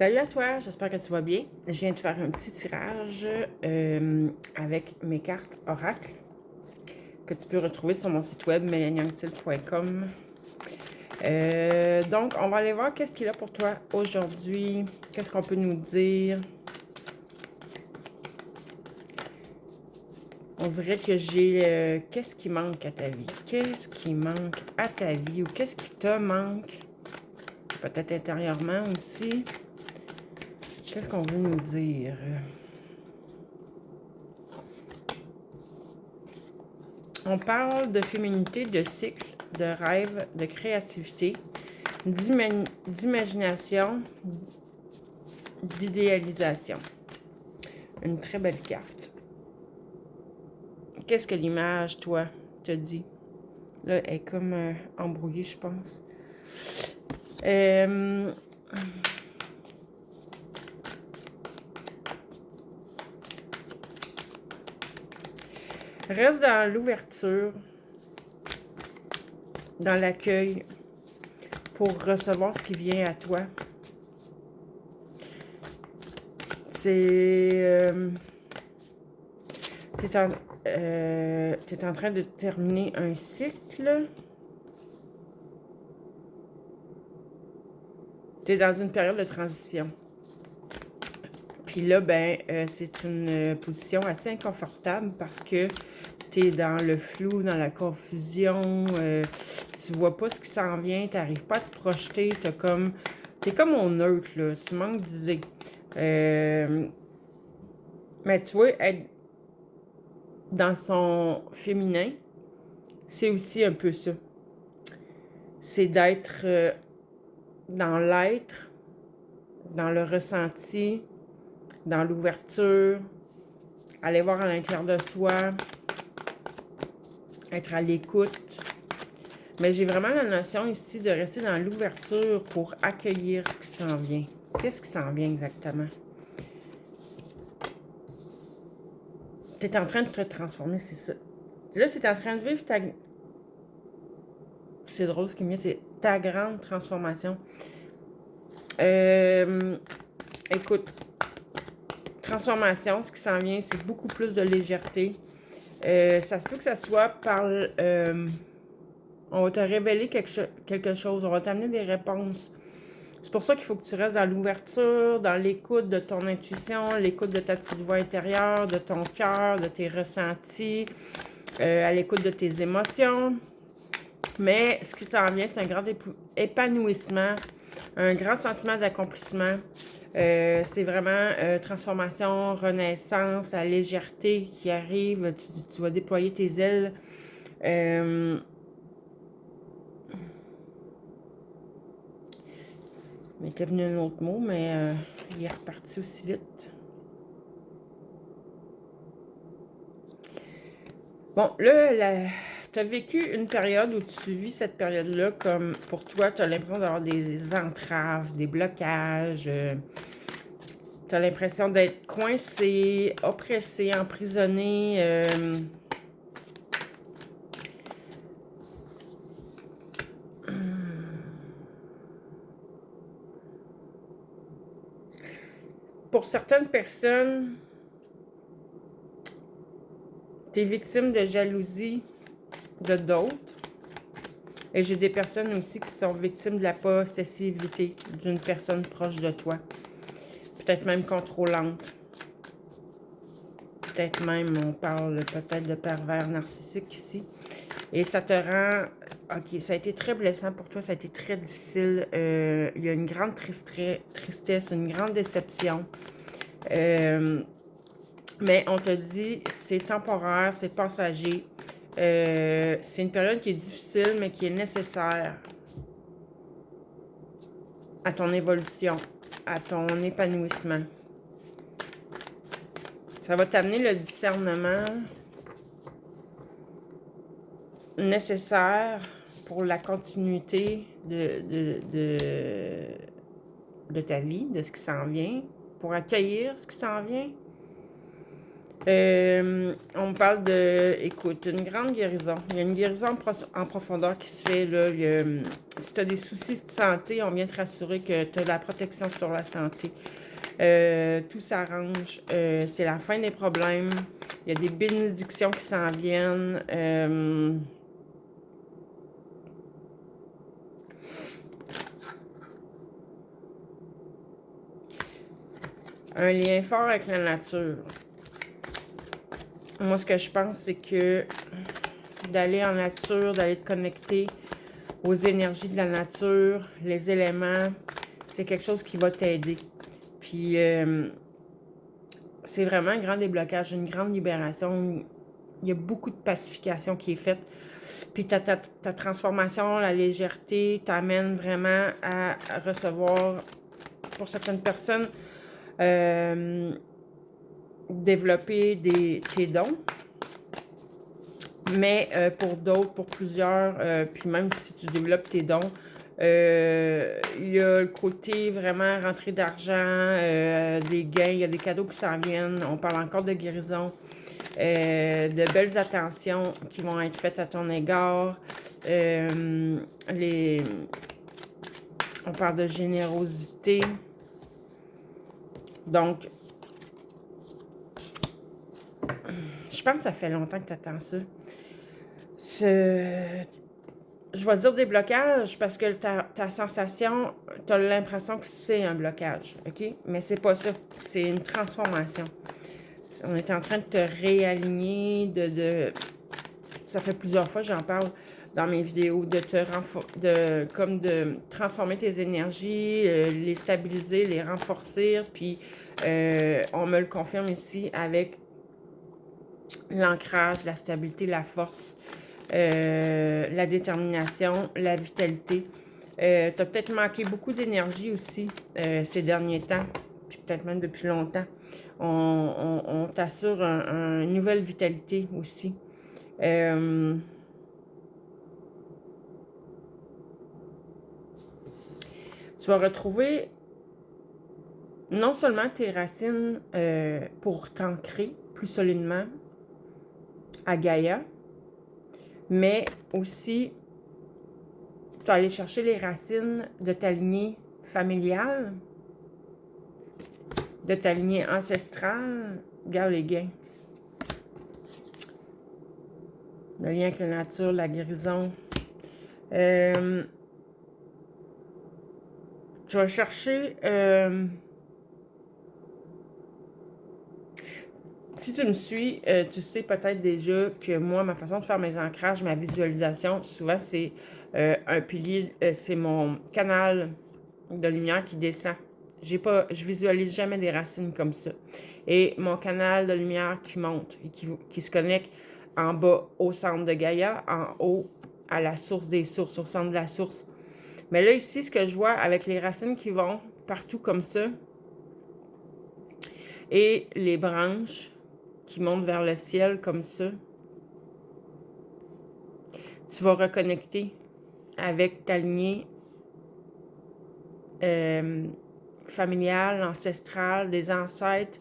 Salut à toi, j'espère que tu vas bien. Je viens de faire un petit tirage avec mes cartes Oracle que tu peux retrouver sur mon site web melanieanctil.com. Donc, on va aller voir qu'est-ce qu'il a pour toi aujourd'hui. Qu'est-ce qu'on peut nous dire? On dirait que j'ai qu'est-ce qui manque à ta vie? Qu'est-ce qui manque à ta vie ou qu'est-ce qui te manque? Peut-être intérieurement aussi. Qu'est-ce qu'on veut nous dire? On parle de féminité, de cycle, de rêve, de créativité, d'imagination, d'idéalisation. Une très belle carte. Qu'est-ce que l'image, toi, te dit? Là, elle est comme embrouillée, je pense. Reste dans l'ouverture, dans l'accueil, pour recevoir ce qui vient à toi. C'est... tu es en train de terminer un cycle. Tu es dans une période de transition. Puis là, ben, c'est une position assez inconfortable parce que tu es dans le flou, dans la confusion, tu vois pas ce qui s'en vient, tu n'arrives pas à te projeter, t'es comme au neutre, là, tu manques d'idées. Mais tu vois, être dans son féminin, c'est aussi un peu ça. C'est d'être dans l'être, dans le ressenti, dans l'ouverture, aller voir à l'intérieur de soi, être à l'écoute. Mais j'ai vraiment la notion ici de rester dans l'ouverture pour accueillir ce qui s'en vient. Qu'est-ce qui s'en vient exactement? Tu es en train de te transformer, c'est ça. Là, tu es en train de vivre ta... C'est drôle ce qui me vient, c'est ta grande transformation. Écoute, transformation, ce qui s'en vient, c'est beaucoup plus de légèreté. Ça se peut que ça soit par... on va te révéler quelque chose, on va t'amener des réponses. C'est pour ça qu'il faut que tu restes dans l'ouverture, dans l'écoute de ton intuition, l'écoute de ta petite voix intérieure, de ton cœur, de tes ressentis, à l'écoute de tes émotions. Mais ce qui s'en vient, c'est un grand épanouissement, un grand sentiment d'accomplissement. C'est vraiment transformation, renaissance, la légèreté qui arrive. Tu vas déployer tes ailes. Il était venu un autre mot, mais il est reparti aussi vite. Bon, là, tu as vécu une période où tu vis cette période-là comme pour toi, tu as l'impression d'avoir des entraves, des blocages. Tu as l'impression d'être coincé, oppressé, emprisonné. Pour certaines personnes, tu es victime de jalousie de d'autres. Et j'ai des personnes aussi qui sont victimes de la possessivité d'une personne proche de toi. Peut-être même contrôlante. Peut-être même, on parle peut-être de pervers narcissique ici. Et ça te rend... Ok, ça a été très blessant pour toi, ça a été très difficile. Il y a une grande tristesse, une grande déception. Mais on te dit, c'est temporaire, c'est passager. C'est une période qui est difficile, mais qui est nécessaire à ton évolution, à ton épanouissement. Ça va t'amener le discernement nécessaire pour la continuité de ta vie, de ce qui s'en vient, pour accueillir ce qui s'en vient. On me parle de, écoute, une grande guérison. Il y a une guérison en profondeur qui se fait, là. Si tu as des soucis de santé, on vient te rassurer que tu as la protection sur la santé. Tout s'arrange. C'est la fin des problèmes. Il y a des bénédictions qui s'en viennent. Un lien fort avec la nature. Moi, ce que je pense, c'est que d'aller en nature, d'aller te connecter aux énergies de la nature, les éléments, c'est quelque chose qui va t'aider. Puis, c'est vraiment un grand déblocage, une grande libération. Il y a beaucoup de pacification qui est faite. Puis ta transformation, la légèreté, t'amène vraiment à recevoir, pour certaines personnes, développer tes dons. Mais pour d'autres, pour plusieurs, puis même si tu développes tes dons, il y a le côté vraiment rentrée d'argent, des gains, il y a des cadeaux qui s'en viennent. On parle encore de guérison, de belles attentions qui vont être faites à ton égard. On parle de générosité. Donc, je pense que ça fait longtemps que tu attends ça. Je vais dire des blocages parce que ta sensation, tu as l'impression que c'est un blocage, OK? Mais c'est pas ça. C'est une transformation. On est en train de te réaligner, ça fait plusieurs fois que j'en parle dans mes vidéos, de transformer tes énergies, les stabiliser, les renforcer, puis on me le confirme ici avec l'ancrage, la stabilité, la force, la détermination, la vitalité. Tu as peut-être manqué beaucoup d'énergie aussi ces derniers temps, puis peut-être même depuis longtemps. On t'assure une nouvelle vitalité aussi. Tu vas retrouver non seulement tes racines pour t'ancrer plus solidement à Gaïa, mais aussi tu vas aller chercher les racines de ta lignée familiale, de ta lignée ancestrale. Regarde les gains. Le lien avec la nature, la guérison. Tu vas chercher... si tu me suis, tu sais peut-être déjà que moi, ma façon de faire mes ancrages, ma visualisation, souvent c'est un pilier, c'est mon canal de lumière qui descend. Je visualise jamais des racines comme ça. Et mon canal de lumière qui monte et qui se connecte en bas au centre de Gaïa, en haut à la source des sources, au centre de la source. Mais là, ici, ce que je vois avec les racines qui vont partout comme ça et les branches qui montent vers le ciel comme ça, tu vas reconnecter avec ta lignée familiale, ancestrale, des ancêtres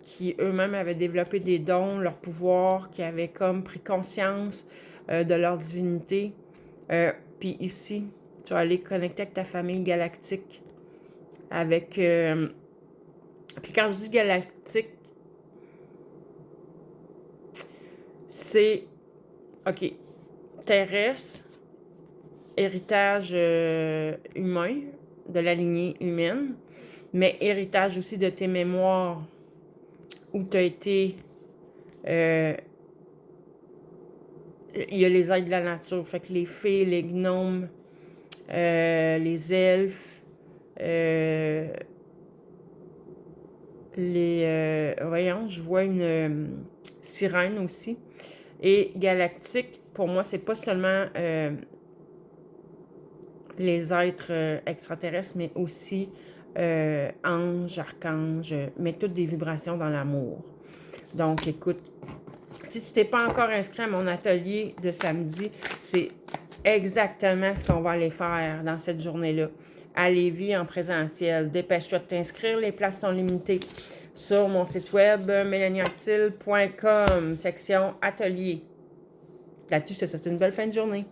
qui eux-mêmes avaient développé des dons, leur pouvoir, qui avaient comme pris conscience de leur divinité. Puis ici, tu vas aller connecter avec ta famille galactique, avec... puis quand je dis galactique, c'est... OK. Terrestre, héritage humain, de la lignée humaine, mais héritage aussi de tes mémoires où tu as été... il y a les êtres de la nature, fait que les fées, les gnomes, les elfes, voyons, je vois une sirène aussi. Et galactique, pour moi, c'est pas seulement les êtres extraterrestres, mais aussi anges, archanges, mais toutes des vibrations dans l'amour. Donc, écoute, si tu t'es pas encore inscrit à mon atelier de samedi, c'est exactement ce qu'on va aller faire dans cette journée-là. À Lévis en présentiel. Dépêche-toi de t'inscrire, les places sont limitées. sur mon site web mélanianctil.com, section atelier. Là-dessus, je te souhaite une belle fin de journée.